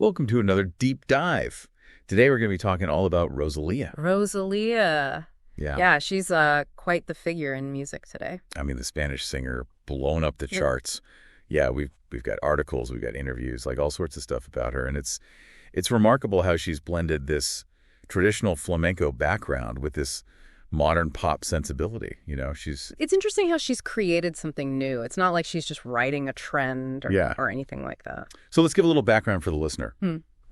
Welcome to another deep dive. Today we're going to be talking all about Rosalía. Rosalía. Yeah. Yeah, she's quite the figure in music today. I mean, the Spanish singer blown up the charts. Yeah, we've got articles, we've got interviews, like all sorts of stuff about her. And it's remarkable how she's blended this traditional flamenco background with this modern pop sensibility. You know, It's interesting how she's created something new. It's not like she's just riding a trend or anything like that. So let's give a little background for the listener.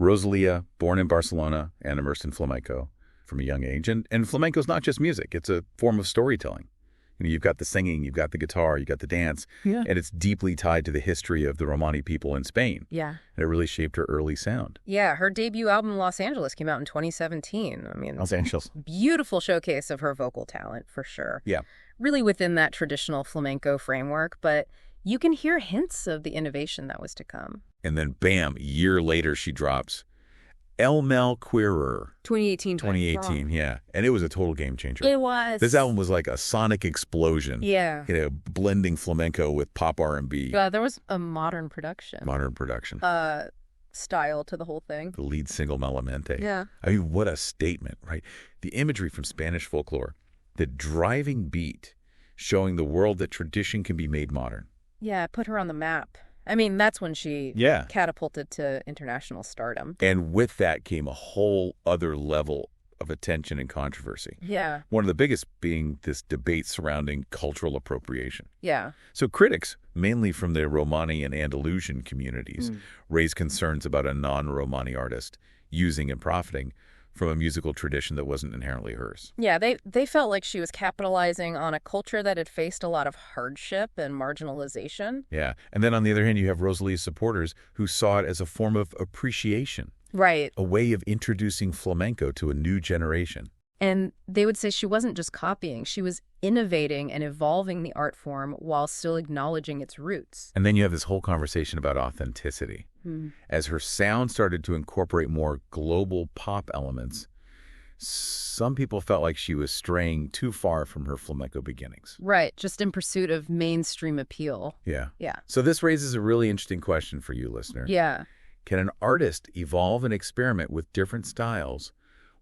Rosalía, born in Barcelona and immersed in flamenco from a young age. And flamenco is not just music. It's a form of storytelling. You know, you've got the singing, you've got the guitar, you've got the dance. Yeah. And it's deeply tied to the history of the Romani people in Spain. Yeah. And it really shaped her early sound. Yeah, her debut album, Los Angeles, came out in 2017. I mean, Los Angeles. Beautiful showcase of her vocal talent, for sure. Yeah. Really within that traditional flamenco framework, but you can hear hints of the innovation that was to come. And then, bam, a year later, she drops El Mel Queerer. 2018, yeah. And it was a total game changer. It was. This album was like a sonic explosion. Yeah. You know, blending flamenco with pop R&B. There was a modern production. Style to the whole thing. The lead single, Malamente. Yeah. I mean, what a statement, right? The imagery from Spanish folklore, the driving beat showing the world that tradition can be made modern. Yeah, put her on the map. I mean, that's when she catapulted to international stardom. And with that came a whole other level of attention and controversy. Yeah. One of the biggest being this debate surrounding cultural appropriation. Yeah. So critics, mainly from the Romani and Andalusian communities, raised concerns about a non-Romani artist using and profiting from a musical tradition that wasn't inherently hers. Yeah, they felt like she was capitalizing on a culture that had faced a lot of hardship and marginalization. Yeah. And then on the other hand, you have Rosalía's supporters who saw it as a form of appreciation. Right. A way of introducing flamenco to a new generation. And they would say she wasn't just copying, she was innovating and evolving the art form while still acknowledging its roots. And then you have this whole conversation about authenticity. As her sound started to incorporate more global pop elements, some people felt like she was straying too far from her flamenco beginnings. Right, just in pursuit of mainstream appeal. Yeah. Yeah. So this raises a really interesting question for you, listener. Yeah. Can an artist evolve and experiment with different styles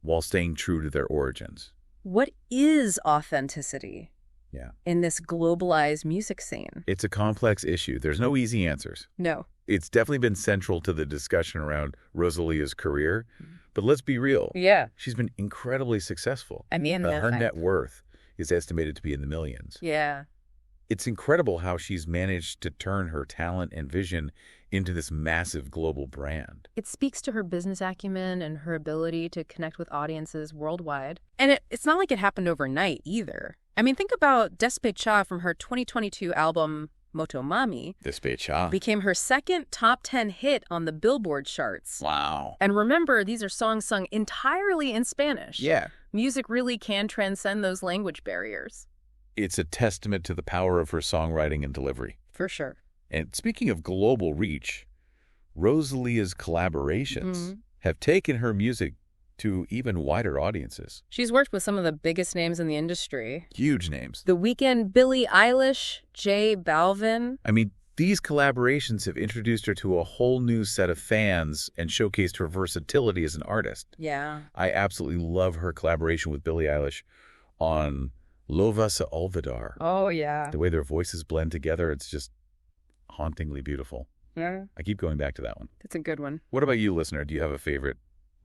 while staying true to their origins? What is authenticity? Yeah. In this globalized music scene? It's a complex issue. There's no easy answers. No. It's definitely been central to the discussion around Rosalía's career. But let's be real. Yeah. She's been incredibly successful. I mean, her net worth is estimated to be in the millions. Yeah. It's incredible how she's managed to turn her talent and vision into this massive global brand. It speaks to her business acumen and her ability to connect with audiences worldwide. And it's not like it happened overnight either. I mean, think about Despecha from her 2022 album Motomami. Despecha Became her second top 10 hit on the Billboard charts. Wow. And remember, these are songs sung entirely in Spanish. Yeah. Music really can transcend those language barriers. It's a testament to the power of her songwriting and delivery. For sure. And speaking of global reach, Rosalía's collaborations have taken her music to even wider audiences. She's worked with some of the biggest names in the industry. Huge names. The Weeknd, Billie Eilish, J Balvin. I mean, these collaborations have introduced her to a whole new set of fans and showcased her versatility as an artist. Yeah. I absolutely love her collaboration with Billie Eilish on Lo Vas a Olvidar. Oh, yeah. The way their voices blend together, it's just hauntingly beautiful. Yeah. I keep going back to that one. That's a good one. What about you, listener? Do you have a favorite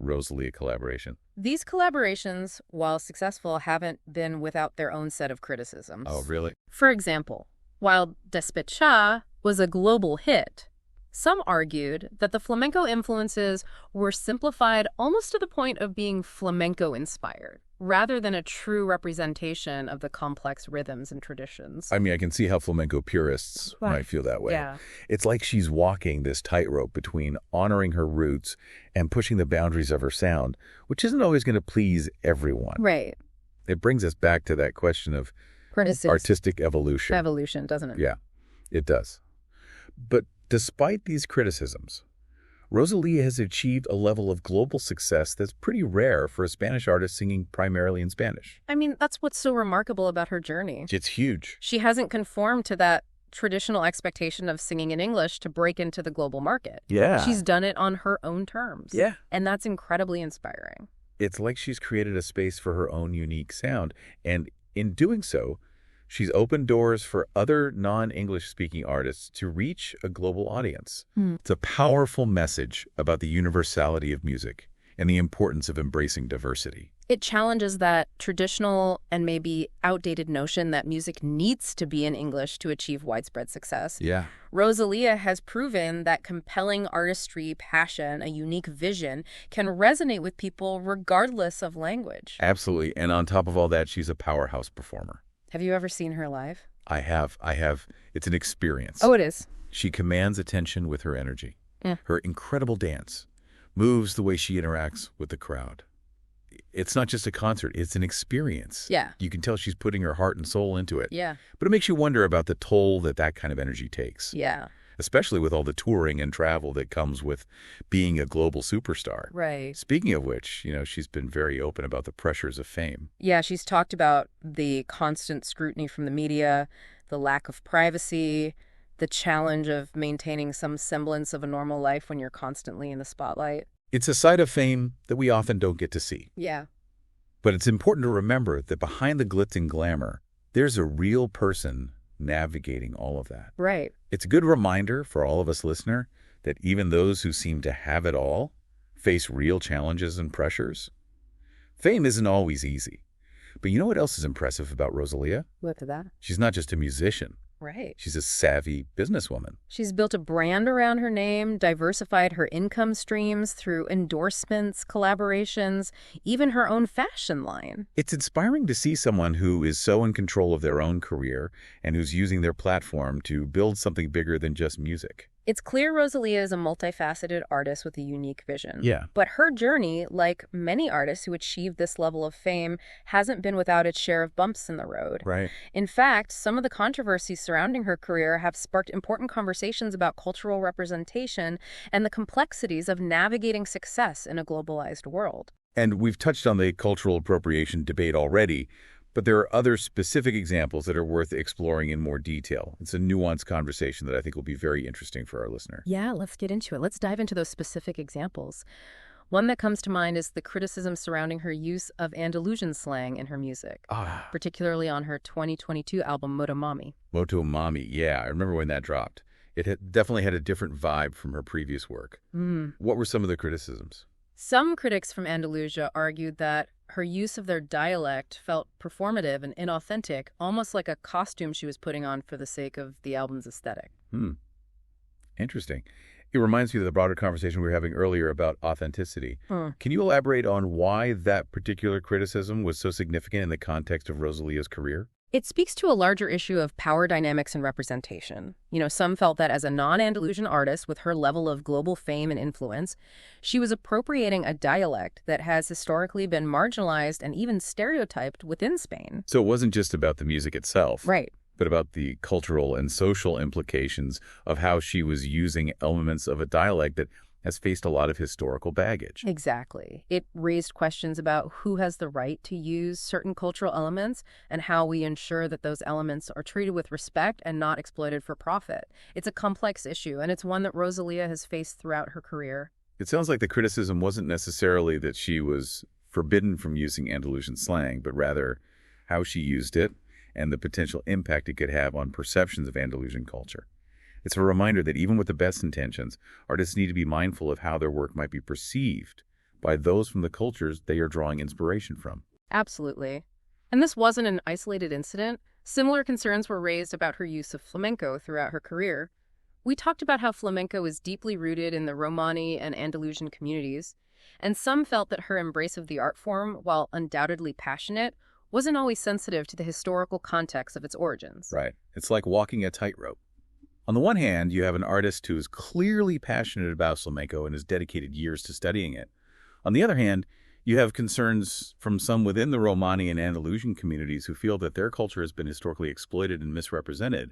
Rosalía collaboration? These collaborations, while successful, haven't been without their own set of criticisms. Oh, really? For example, while Despecha was a global hit, some argued that the flamenco influences were simplified almost to the point of being flamenco-inspired, rather than a true representation of the complex rhythms and traditions. I mean, I can see how flamenco purists might feel that way. Yeah. It's like she's walking this tightrope between honoring her roots and pushing the boundaries of her sound, which isn't always going to please everyone. Right. It brings us back to that question of artistic evolution. Evolution, doesn't it? Yeah, it does. But despite these criticisms, Rosalía has achieved a level of global success that's pretty rare for a Spanish artist singing primarily in Spanish. I mean, that's what's so remarkable about her journey. It's huge. She hasn't conformed to that traditional expectation of singing in English to break into the global market. Yeah. She's done it on her own terms. Yeah. And that's incredibly inspiring. It's like she's created a space for her own unique sound. And in doing so, she's opened doors for other non-English speaking artists to reach a global audience. It's a powerful message about the universality of music and the importance of embracing diversity. It challenges that traditional and maybe outdated notion that music needs to be in English to achieve widespread success. Yeah. Rosalía has proven that compelling artistry, passion, a unique vision can resonate with people regardless of language. Absolutely. And on top of all that, she's a powerhouse performer. Have you ever seen her live? I have. It's an experience. Oh, it is. She commands attention with her energy. Yeah. Her incredible dance moves the way she interacts with the crowd. It's not just a concert, it's an experience. Yeah. You can tell she's putting her heart and soul into it. Yeah. But it makes you wonder about the toll that kind of energy takes. Yeah. Especially with all the touring and travel that comes with being a global superstar. Right. Speaking of which, she's been very open about the pressures of fame. Yeah, she's talked about the constant scrutiny from the media, the lack of privacy, the challenge of maintaining some semblance of a normal life when you're constantly in the spotlight. It's a side of fame that we often don't get to see. Yeah. But it's important to remember that behind the glitz and glamour, there's a real person navigating all of that. Right. It's a good reminder for all of us listener that even those who seem to have it all face real challenges and pressures. Fame isn't always easy. But you know what else is impressive about Rosalía? Look at that. She's not just a musician. Right. She's a savvy businesswoman. She's built a brand around her name, diversified her income streams through endorsements, collaborations, even her own fashion line. It's inspiring to see someone who is so in control of their own career and who's using their platform to build something bigger than just music. It's clear Rosalía is a multifaceted artist with a unique vision. Yeah. But her journey, like many artists who achieve this level of fame, hasn't been without its share of bumps in the road. Right. In fact, some of the controversies surrounding her career have sparked important conversations about cultural representation and the complexities of navigating success in a globalized world. And we've touched on the cultural appropriation debate already, but there are other specific examples that are worth exploring in more detail. It's a nuanced conversation that I think will be very interesting for our listener. Yeah, let's get into it. Let's dive into those specific examples. One that comes to mind is the criticism surrounding her use of Andalusian slang in her music, particularly on her 2022 album Motomami. Motomami, yeah, I remember when that dropped. It definitely had a different vibe from her previous work. What were some of the criticisms? Some critics from Andalusia argued that her use of their dialect felt performative and inauthentic, almost like a costume she was putting on for the sake of the album's aesthetic. Interesting. It reminds me of the broader conversation we were having earlier about authenticity. Can you elaborate on why that particular criticism was so significant in the context of Rosalía's career? It speaks to a larger issue of power dynamics and representation. Some felt that as a non-Andalusian artist with her level of global fame and influence, she was appropriating a dialect that has historically been marginalized and even stereotyped within Spain. So it wasn't just about the music itself. Right. But about the cultural and social implications of how she was using elements of a dialect that has faced a lot of historical baggage. Exactly. It raised questions about who has the right to use certain cultural elements and how we ensure that those elements are treated with respect and not exploited for profit. It's a complex issue, and it's one that Rosalía has faced throughout her career. It sounds like the criticism wasn't necessarily that she was forbidden from using Andalusian slang, but rather how she used it and the potential impact it could have on perceptions of Andalusian culture. It's a reminder that even with the best intentions, artists need to be mindful of how their work might be perceived by those from the cultures they are drawing inspiration from. Absolutely. And this wasn't an isolated incident. Similar concerns were raised about her use of flamenco throughout her career. We talked about how flamenco is deeply rooted in the Romani and Andalusian communities, and some felt that her embrace of the art form, while undoubtedly passionate, wasn't always sensitive to the historical context of its origins. Right. It's like walking a tightrope. On the one hand, you have an artist who is clearly passionate about flamenco and has dedicated years to studying it. On the other hand, you have concerns from some within the Romani and Andalusian communities who feel that their culture has been historically exploited and misrepresented.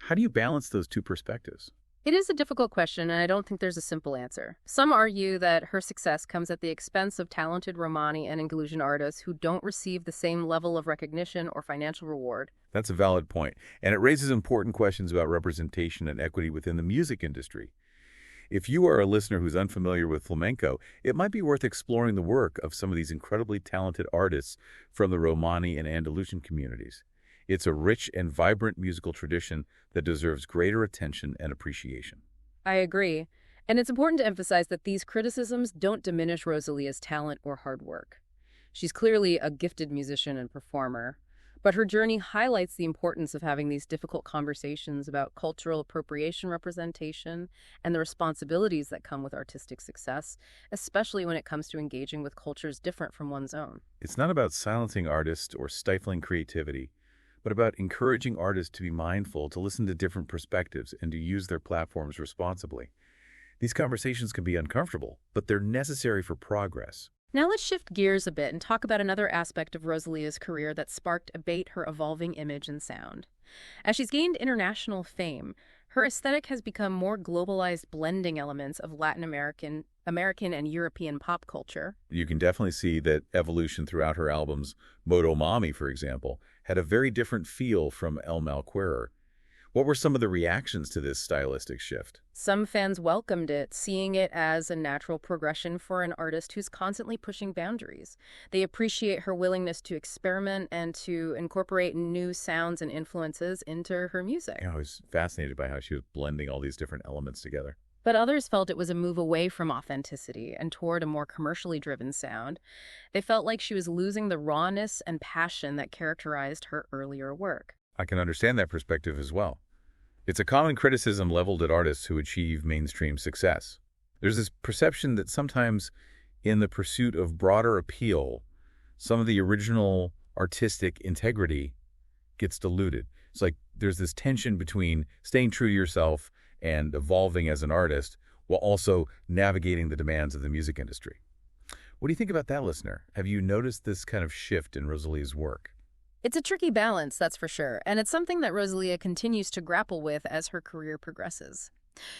How do you balance those two perspectives? It is a difficult question, and I don't think there's a simple answer. Some argue that her success comes at the expense of talented Romani and Andalusian artists who don't receive the same level of recognition or financial reward. That's a valid point, and it raises important questions about representation and equity within the music industry. If you are a listener who's unfamiliar with flamenco, it might be worth exploring the work of some of these incredibly talented artists from the Romani and Andalusian communities. It's a rich and vibrant musical tradition that deserves greater attention and appreciation. I agree. And it's important to emphasize that these criticisms don't diminish Rosalia's talent or hard work. She's clearly a gifted musician and performer, but her journey highlights the importance of having these difficult conversations about cultural appropriation representation and the responsibilities that come with artistic success, especially when it comes to engaging with cultures different from one's own. It's not about silencing artists or stifling creativity, but about encouraging artists to be mindful, to listen to different perspectives, and to use their platforms responsibly. These conversations can be uncomfortable, but they're necessary for progress. Now let's shift gears a bit and talk about another aspect of Rosalia's career that sparked debate: her evolving image and sound. As she's gained international fame, her aesthetic has become more globalized, blending elements of Latin American and European pop culture. You can definitely see that evolution throughout her albums. Moto Mami, for example, had a very different feel from El Malquerer. What were some of the reactions to this stylistic shift? Some fans welcomed it, seeing it as a natural progression for an artist who's constantly pushing boundaries. They appreciate her willingness to experiment and to incorporate new sounds and influences into her music. I was fascinated by how she was blending all these different elements together. But others felt it was a move away from authenticity and toward a more commercially driven sound. They felt like she was losing the rawness and passion that characterized her earlier work. I can understand that perspective as well. It's a common criticism leveled at artists who achieve mainstream success. There's this perception that sometimes, in the pursuit of broader appeal, some of the original artistic integrity gets diluted. It's like there's this tension between staying true to yourself and evolving as an artist while also navigating the demands of the music industry. What do you think about that, listener? Have you noticed this kind of shift in Rosalia's work? It's a tricky balance, that's for sure, and it's something that Rosalía continues to grapple with as her career progresses.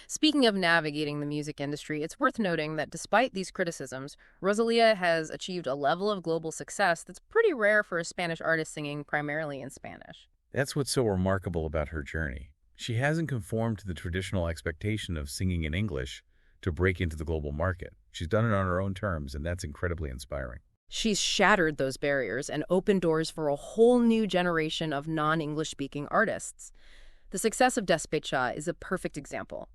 Speaking of navigating the music industry, it's worth noting that despite these criticisms, Rosalía has achieved a level of global success that's pretty rare for a Spanish artist singing primarily in Spanish. That's what's so remarkable about her journey. She hasn't conformed to the traditional expectation of singing in English to break into the global market. She's done it on her own terms, and that's incredibly inspiring. She's shattered those barriers and opened doors for a whole new generation of non-English speaking artists. The success of Despecha is a perfect example.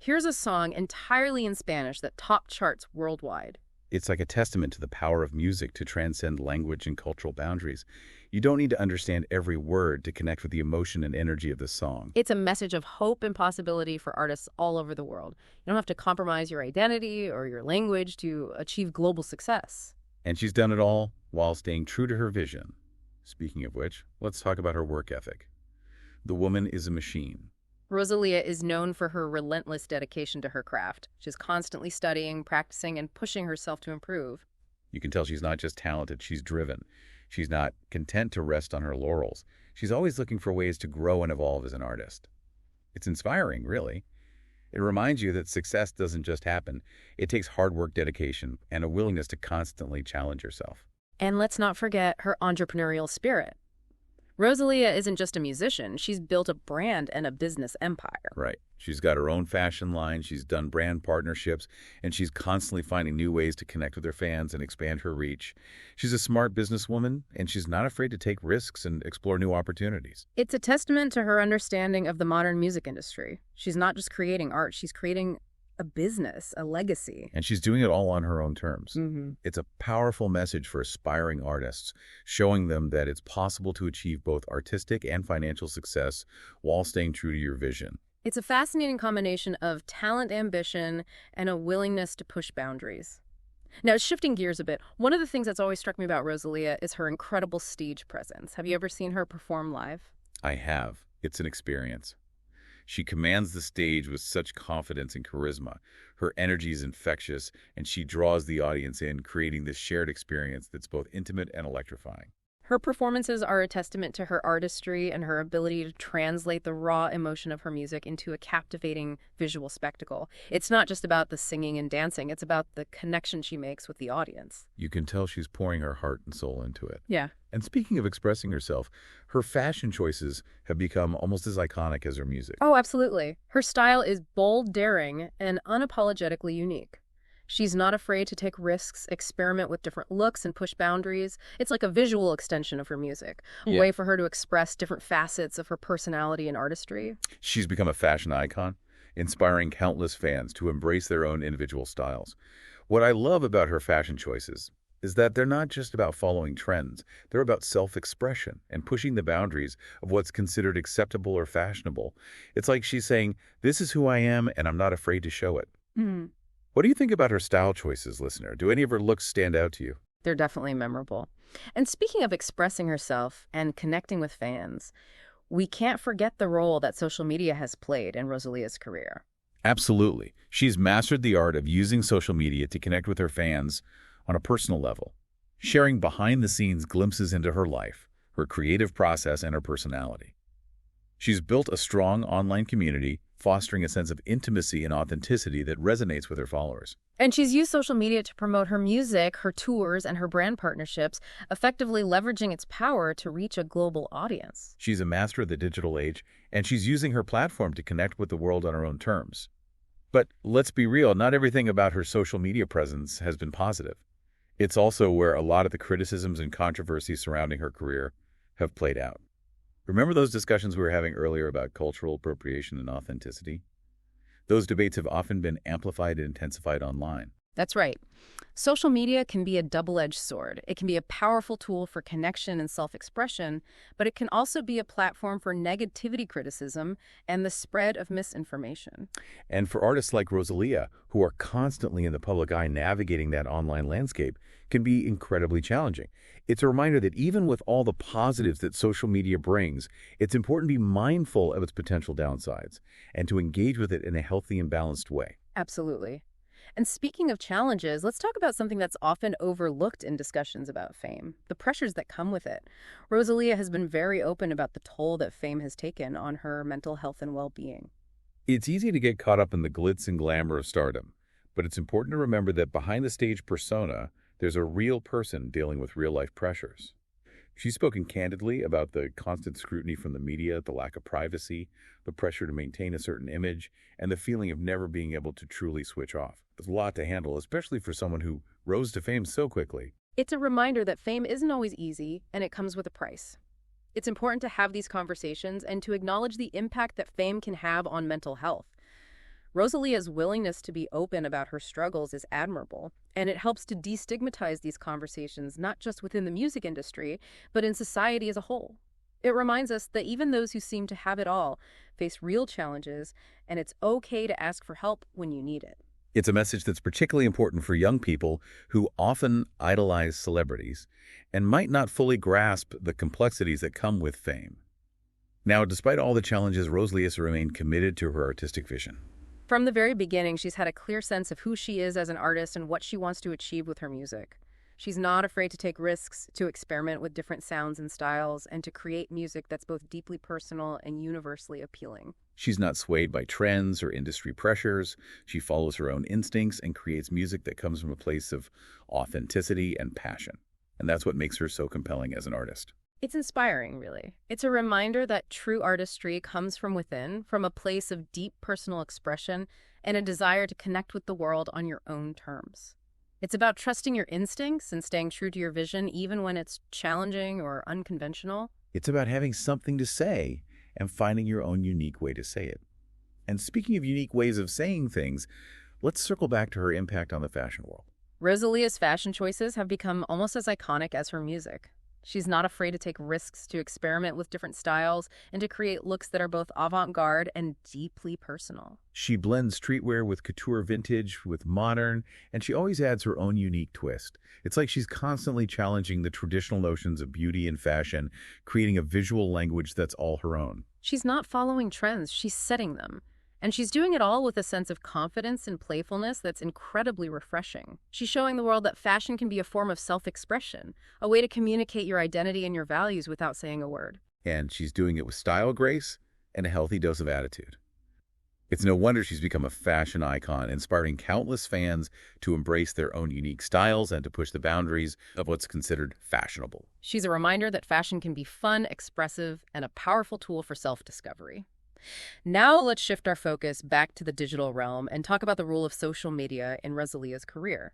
Here's a song entirely in Spanish that topped charts worldwide. It's like a testament to the power of music to transcend language and cultural boundaries. You don't need to understand every word to connect with the emotion and energy of the song. It's a message of hope and possibility for artists all over the world. You don't have to compromise your identity or your language to achieve global success. And she's done it all while staying true to her vision. Speaking of which, let's talk about her work ethic. The woman is a machine. Rosalía is known for her relentless dedication to her craft. She's constantly studying, practicing, and pushing herself to improve. You can tell she's not just talented, she's driven. She's not content to rest on her laurels. She's always looking for ways to grow and evolve as an artist. It's inspiring, really. It reminds you that success doesn't just happen. It takes hard work, dedication, and a willingness to constantly challenge yourself. And let's not forget her entrepreneurial spirit. Rosalía isn't just a musician. She's built a brand and a business empire. Right. She's got her own fashion line, she's done brand partnerships, and she's constantly finding new ways to connect with her fans and expand her reach. She's a smart businesswoman, and she's not afraid to take risks and explore new opportunities. It's a testament to her understanding of the modern music industry. She's not just creating art, she's creating a business, a legacy. And she's doing it all on her own terms. Mm-hmm. It's a powerful message for aspiring artists, showing them that it's possible to achieve both artistic and financial success while staying true to your vision. It's a fascinating combination of talent, ambition, and a willingness to push boundaries. Now, shifting gears a bit, one of the things that's always struck me about Rosalía is her incredible stage presence. Have you ever seen her perform live? I have. It's an experience. She commands the stage with such confidence and charisma. Her energy is infectious, and she draws the audience in, creating this shared experience that's both intimate and electrifying. Her performances are a testament to her artistry and her ability to translate the raw emotion of her music into a captivating visual spectacle. It's not just about the singing and dancing, it's about the connection she makes with the audience. You can tell she's pouring her heart and soul into it. Yeah. And speaking of expressing herself, her fashion choices have become almost as iconic as her music. Oh, absolutely. Her style is bold, daring, and unapologetically unique. She's not afraid to take risks, experiment with different looks, and push boundaries. It's like a visual extension of her music, a way for her to express different facets of her personality and artistry. She's become a fashion icon, inspiring countless fans to embrace their own individual styles. What I love about her fashion choices is that they're not just about following trends. They're about self-expression and pushing the boundaries of what's considered acceptable or fashionable. It's like she's saying, this is who I am, and I'm not afraid to show it. What do you think about her style choices, listener? Do any of her looks stand out to you? They're definitely memorable. And speaking of expressing herself and connecting with fans, we can't forget the role that social media has played in Rosalia's career. Absolutely. She's mastered the art of using social media to connect with her fans on a personal level, sharing behind-the-scenes glimpses into her life, her creative process, and her personality. She's built a strong online community, fostering a sense of intimacy and authenticity that resonates with her followers. And she's used social media to promote her music, her tours, and her brand partnerships, effectively leveraging its power to reach a global audience. She's a master of the digital age, and she's using her platform to connect with the world on her own terms. But let's be real, not everything about her social media presence has been positive. It's also where a lot of the criticisms and controversies surrounding her career have played out. Remember those discussions we were having earlier about cultural appropriation and authenticity? Those debates have often been amplified and intensified online. That's right. Social media can be a double-edged sword. It can be a powerful tool for connection and self-expression, but it can also be a platform for negativity criticism and the spread of misinformation. And for artists like Rosalía, who are constantly in the public eye navigating that online landscape, can be incredibly challenging. It's a reminder that even with all the positives that social media brings, it's important to be mindful of its potential downsides and to engage with it in a healthy and balanced way. Absolutely. And speaking of challenges, let's talk about something that's often overlooked in discussions about fame, the pressures that come with it. Rosalía has been very open about the toll that fame has taken on her mental health and well-being. It's easy to get caught up in the glitz and glamour of stardom, but it's important to remember that behind the stage persona, there's a real person dealing with real-life pressures. She's spoken candidly about the constant scrutiny from the media, the lack of privacy, the pressure to maintain a certain image, and the feeling of never being able to truly switch off. There's a lot to handle, especially for someone who rose to fame so quickly. It's a reminder that fame isn't always easy, and it comes with a price. It's important to have these conversations and to acknowledge the impact that fame can have on mental health. Rosalía's willingness to be open about her struggles is admirable, and it helps to destigmatize these conversations not just within the music industry, but in society as a whole. It reminds us that even those who seem to have it all face real challenges, and it's okay to ask for help when you need it. It's a message that's particularly important for young people who often idolize celebrities and might not fully grasp the complexities that come with fame. Now, despite all the challenges, Rosalía has remained committed to her artistic vision. From the very beginning, she's had a clear sense of who she is as an artist and what she wants to achieve with her music. She's not afraid to take risks, to experiment with different sounds and styles, and to create music that's both deeply personal and universally appealing. She's not swayed by trends or industry pressures. She follows her own instincts and creates music that comes from a place of authenticity and passion. And that's what makes her so compelling as an artist. It's inspiring, really. It's a reminder that true artistry comes from within, from a place of deep personal expression and a desire to connect with the world on your own terms. It's about trusting your instincts and staying true to your vision, even when it's challenging or unconventional. It's about having something to say and finding your own unique way to say it. And speaking of unique ways of saying things, let's circle back to her impact on the fashion world. Rosalía's fashion choices have become almost as iconic as her music. She's not afraid to take risks, to experiment with different styles, and to create looks that are both avant-garde and deeply personal. She blends streetwear with couture vintage, with modern, and she always adds her own unique twist. It's like she's constantly challenging the traditional notions of beauty and fashion, creating a visual language that's all her own. She's not following trends, she's setting them. And she's doing it all with a sense of confidence and playfulness that's incredibly refreshing. She's showing the world that fashion can be a form of self-expression, a way to communicate your identity and your values without saying a word. And she's doing it with style, grace, and a healthy dose of attitude. It's no wonder she's become a fashion icon, inspiring countless fans to embrace their own unique styles and to push the boundaries of what's considered fashionable. She's a reminder that fashion can be fun, expressive, and a powerful tool for self-discovery. Now let's shift our focus back to the digital realm and talk about the role of social media in Rosalia's career.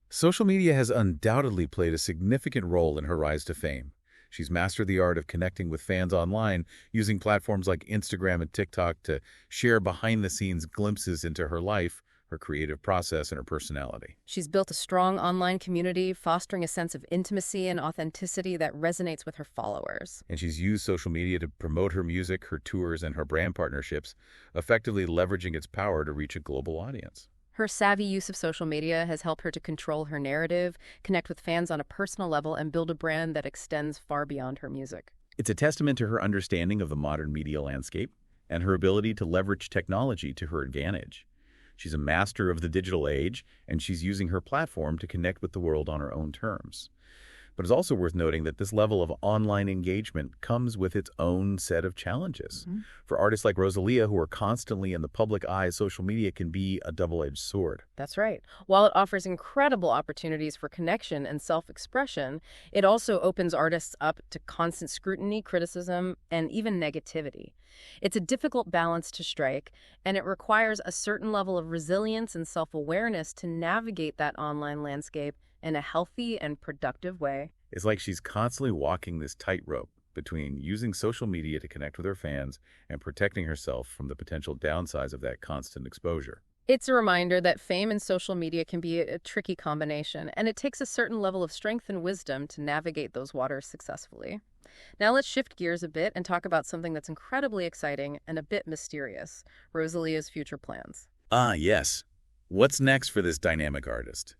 Social media has undoubtedly played a significant role in her rise to fame. She's mastered the art of connecting with fans online, using platforms like Instagram and TikTok to share behind-the-scenes glimpses into her life, her creative process, and her personality. She's built a strong online community, fostering a sense of intimacy and authenticity that resonates with her followers. And she's used social media to promote her music, her tours, and her brand partnerships, effectively leveraging its power to reach a global audience. Her savvy use of social media has helped her to control her narrative, connect with fans on a personal level, and build a brand that extends far beyond her music. It's a testament to her understanding of the modern media landscape and her ability to leverage technology to her advantage. She's a master of the digital age, and she's using her platform to connect with the world on her own terms. But it's also worth noting that this level of online engagement comes with its own set of challenges. For artists like Rosalía, who are constantly in the public eye, social media can be a double-edged sword. That's right. While it offers incredible opportunities for connection and self-expression, it also opens artists up to constant scrutiny, criticism, and even negativity. It's a difficult balance to strike, and it requires a certain level of resilience and self-awareness to navigate that online landscape in a healthy and productive way. It's like she's constantly walking this tightrope between using social media to connect with her fans and protecting herself from the potential downsides of that constant exposure. It's a reminder that fame and social media can be a tricky combination, and it takes a certain level of strength and wisdom to navigate those waters successfully. Now let's shift gears a bit and talk about something that's incredibly exciting and a bit mysterious: Rosalia's future plans. Ah, yes. What's next for this dynamic artist?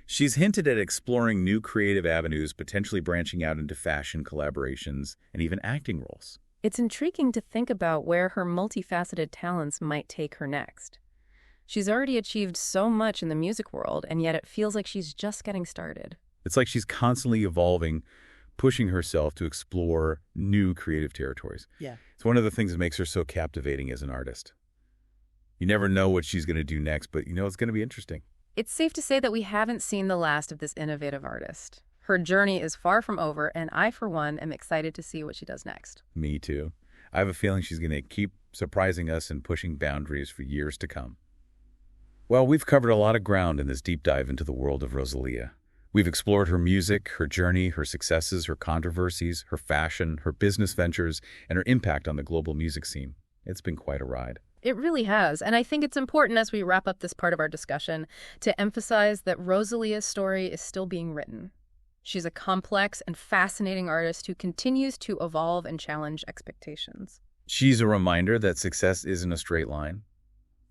She's hinted at exploring new creative avenues, potentially branching out into fashion collaborations and even acting roles. It's intriguing to think about where her multifaceted talents might take her next. She's already achieved so much in the music world, and yet it feels like she's just getting started. It's like she's constantly evolving, pushing herself to explore new creative territories. Yeah. It's one of the things that makes her so captivating as an artist. You never know what she's going to do next, but you know it's going to be interesting. It's safe to say that we haven't seen the last of this innovative artist. Her journey is far from over, and I, for one, am excited to see what she does next. Me too. I have a feeling she's going to keep surprising us and pushing boundaries for years to come. Well, we've covered a lot of ground in this deep dive into the world of Rosalía. We've explored her music, her journey, her successes, her controversies, her fashion, her business ventures, and her impact on the global music scene. It's been quite a ride. It really has, and I think it's important as we wrap up this part of our discussion to emphasize that Rosalía's story is still being written. She's a complex and fascinating artist who continues to evolve and challenge expectations. She's a reminder that success isn't a straight line,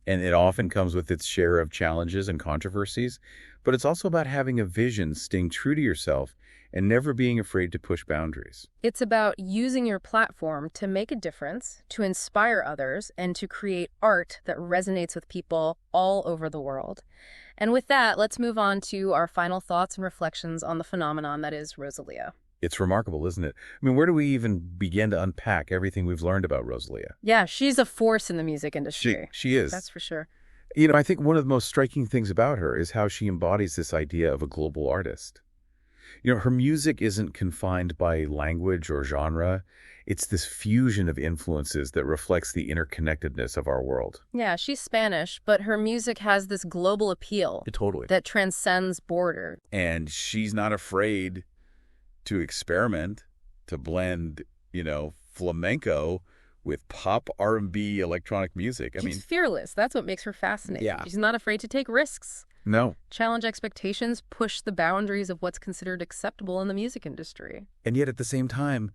and it often comes with its share of challenges and controversies, but it's also about having a vision, staying true to yourself, and never being afraid to push boundaries. It's about using your platform to make a difference, to inspire others, and to create art that resonates with people all over the world. And with that, let's move on to our final thoughts and reflections on the phenomenon that is Rosalía. It's remarkable, isn't it? I mean, where do we even begin to unpack everything we've learned about Rosalía? Yeah, she's a force in the music industry. She is. That's for sure. You know, I think one of the most striking things about her is how she embodies this idea of a global artist. You know, her music isn't confined by language or genre. It's this fusion of influences that reflects the interconnectedness of our world. Yeah, she's Spanish, but her music has this global appeal Totally. that transcends border. And she's not afraid to experiment, to blend, flamenco with pop, R&B, electronic music. She's fearless. That's what makes her fascinating. Yeah. She's not afraid to take risks. No. Challenge expectations, push the boundaries of what's considered acceptable in the music industry. And yet at the same time,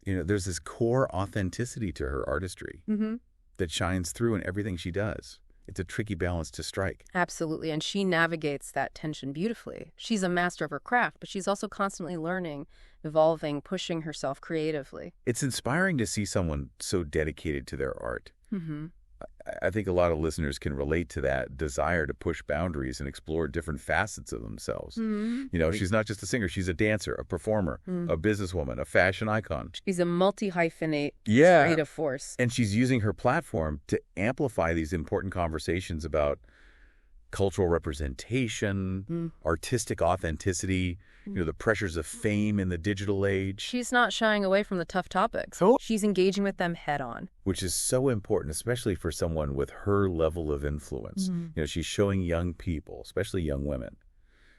there's this core authenticity to her artistry that shines through in everything she does. It's a tricky balance to strike. Absolutely, and she navigates that tension beautifully. She's a master of her craft, but she's also constantly learning, evolving, pushing herself creatively. It's inspiring to see someone so dedicated to their art. I think a lot of listeners can relate to that desire to push boundaries and explore different facets of themselves. Mm-hmm. You know, she's not just a singer. She's a dancer, a performer, a businesswoman, a fashion icon. She's a multi-hyphenate creative force. And she's using her platform to amplify these important conversations about cultural representation, artistic authenticity, the pressures of fame in the digital age. She's not shying away from the tough topics. She's engaging with them head on. Which is so important, especially for someone with her level of influence. She's showing young people, especially young women,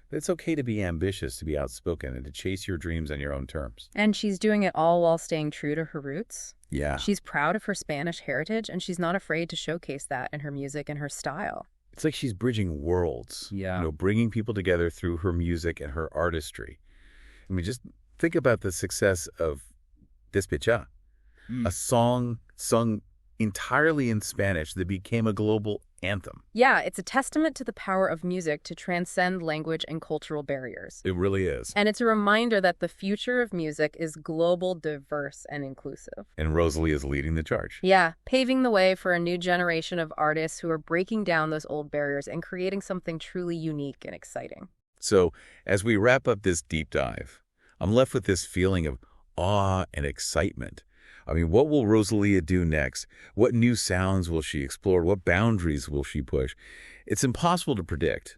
that it's okay to be ambitious, to be outspoken, and to chase your dreams on your own terms. And she's doing it all while staying true to her roots. Yeah. She's proud of her Spanish heritage, and she's not afraid to showcase that in her music and her style. It's like she's bridging worlds, bringing people together through her music and her artistry. I mean, just think about the success of Despecha, a song sung entirely in Spanish that became a global anthem. Yeah, it's a testament to the power of music to transcend language and cultural barriers. It really is. And it's a reminder that the future of music is global, diverse, and inclusive. And Rosalía is leading the charge. Yeah, paving the way for a new generation of artists who are breaking down those old barriers and creating something truly unique and exciting. So, as we wrap up this deep dive, I'm left with this feeling of awe and excitement. I mean, what will Rosalía do next? What new sounds will she explore? What boundaries will she push? It's impossible to predict,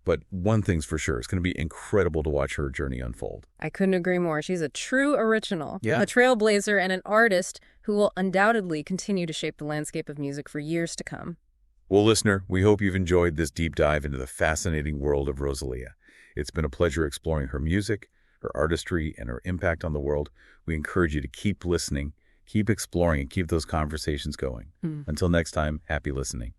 but one thing's for sure. It's going to be incredible to watch her journey unfold. I couldn't agree more. She's a true original, a trailblazer, and an artist who will undoubtedly continue to shape the landscape of music for years to come. Well, listener, we hope you've enjoyed this deep dive into the fascinating world of Rosalía. It's been a pleasure exploring her music, her artistry, and her impact on the world. We encourage you to keep listening, keep exploring, and keep those conversations going. Until next time, happy listening.